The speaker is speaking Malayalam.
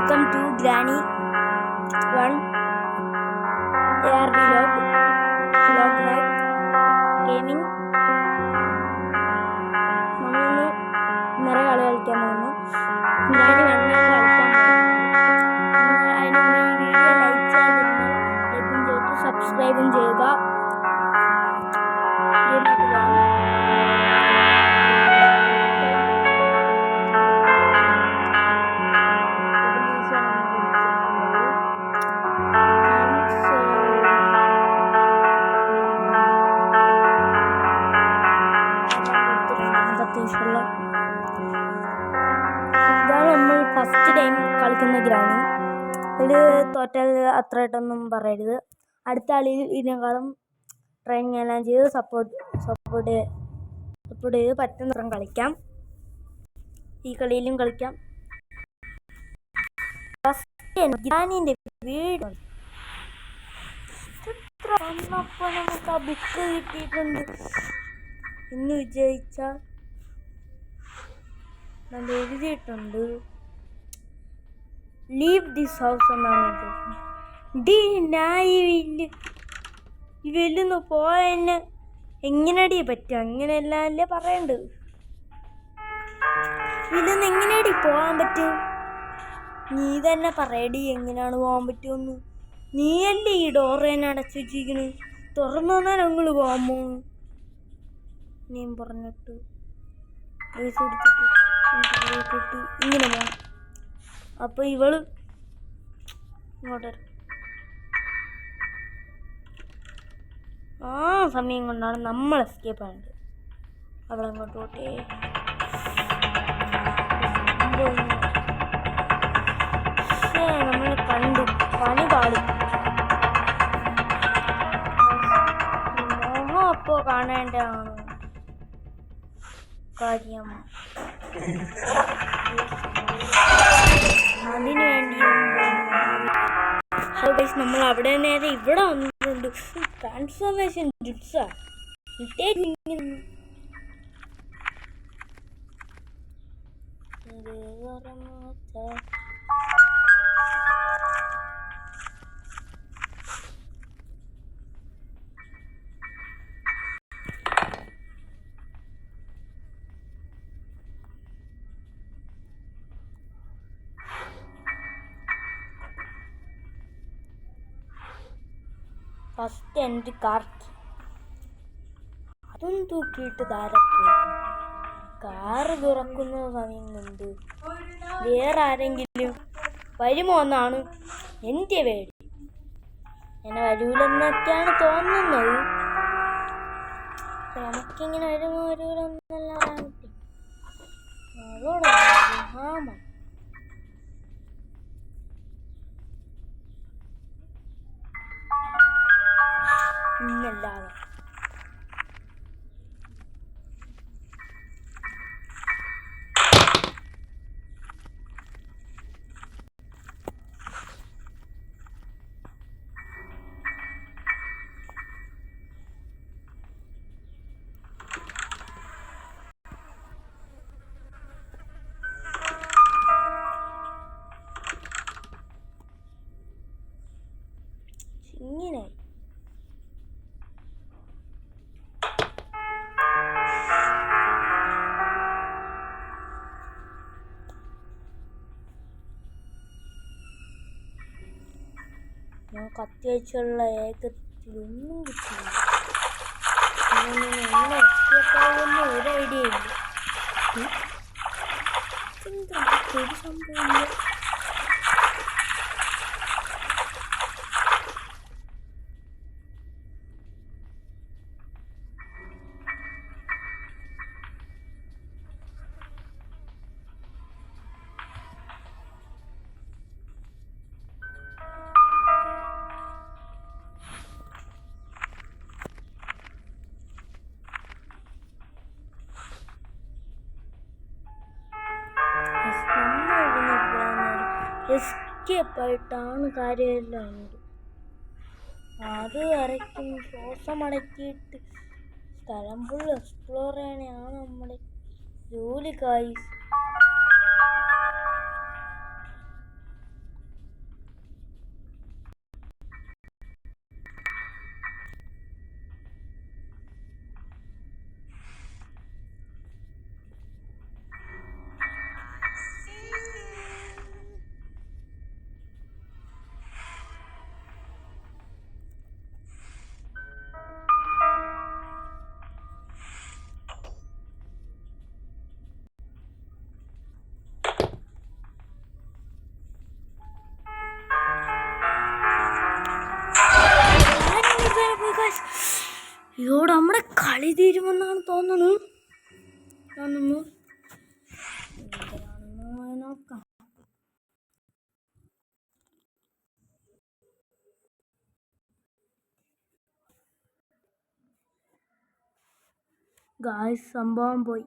Welcome to Granny 1 ARB log hack gaming. നമ്മളൊന്ന് നിറ കളി കളിക്കാൻ പോകുന്നു. Granny 1 കളിക്കാൻ പോകുന്നു. അതിന് വീഡിയോ ലൈക്ക് ചെയ്തിട്ട് സബ്സ്ക്രൈബും ചെയ്യുക. ഇതാണ് നമ്മൾ ഫസ്റ്റ് ടൈം കളിക്കുന്ന ഗ്രാനി. ഇതിൽ തോറ്റാൽ അത്രയായിട്ടൊന്നും പറയരുത്. അടുത്ത കളിയിൽ ഇതിനേക്കാളും ട്രെയിനിങ് എല്ലാം ചെയ്ത് സപ്പോർട്ട് ചെയ്ത് പറ്റുന്ന കളിക്കാം. ഈ കളിയിലും കളിക്കാം. ഗ്രാനിൻ്റെ വീട് വന്നപ്പോൾ നമുക്ക് ആ ബുക്ക് കിട്ടിയിട്ടുണ്ട്. ഇന്ന് വിജയിച്ചാൽ നല്ല എഴുതിയിട്ടുണ്ട്. ലീവ് ദിസ് ഹൗസ് എന്നാണ് ഇവല്ലൊന്ന് പോയെന്നെ എങ്ങനെയടി പറ്റും? അങ്ങനെയല്ല അല്ലേ പറയണ്ടത്. ഇതിലൊന്ന് എങ്ങനെയടി പോകാൻ പറ്റും? നീ തന്നെ പറയടി എങ്ങനെയാണ് പോകാൻ പറ്റുമെന്ന്. നീയല്ലേ ഈ ഡോറേനെ അടച്ചു വെച്ചിരിക്കണ്? തുറന്നു തന്നാൽ ഞങ്ങൾ പോകാമോ? നീ പറഞ്ഞിട്ട് പൈസ കൊടുത്തിട്ട് ഇങ്ങനെ പോകാം. അപ്പോൾ ഇവള് ഇങ്ങോട്ട് ആ സമയം കൊണ്ടാണ് നമ്മൾ എസ്കേപ്പ് ആയത്. അവളങ്ങോട്ട് പോട്ടെ. നമ്മൾ കണ്ടു പണി പാടും. മോഹം അപ്പോൾ കാണേണ്ടതാണ് കാര്യം. അതിനു വേണ്ടി നമ്മൾ അവിടെ നേരെ ഇവിടെ വന്നിട്ടുണ്ട്. ട്രാൻസ്ഫോർമേഷൻ ജിപ്സാ ഫസ്റ്റ് എൻ്റെ കാർക്കി അതും തൂക്കിയിട്ട് താരപ്പോയി. കാറ് തുറക്കുന്ന സമയം കൊണ്ട് വേറെ ആരെങ്കിലും വരുമോ എന്നാണ് എൻ്റെ പേടി. എന്നെ വരൂലെന്നൊക്കെയാണ് തോന്നുന്നത്. നമുക്കിങ്ങനെ വരൂലെന്നല്ല പറയാൻ പറ്റും. അതോടെ ഇന്നല്ലാതെ ഇങ്ങനെ നമുക്ക് അത്യാവശ്യമുള്ള ഏകത്തിലൊന്നും കിട്ടില്ല. എങ്ങനെ എസ്കേപ്പാവുന്ന ഒരു ഐഡിയ ഇല്ല. എന്താ ഒരു സംഭവം? എസ്കേപ്പായിട്ടാണ് കാര്യമെല്ലാം ഉണ്ട്. അത് വരയ്ക്കും ശ്വാസം അടക്കിയിട്ട് സ്ഥലം ഫുൾ എക്സ്പ്ലോർ ചെയ്യണതാണ് നമ്മുടെ ജോലി. ഗൈസ് ഒന്ന് എന്താണെന്ന് നോക്കാം. ഗായ്സ് സംഭവം പോയി.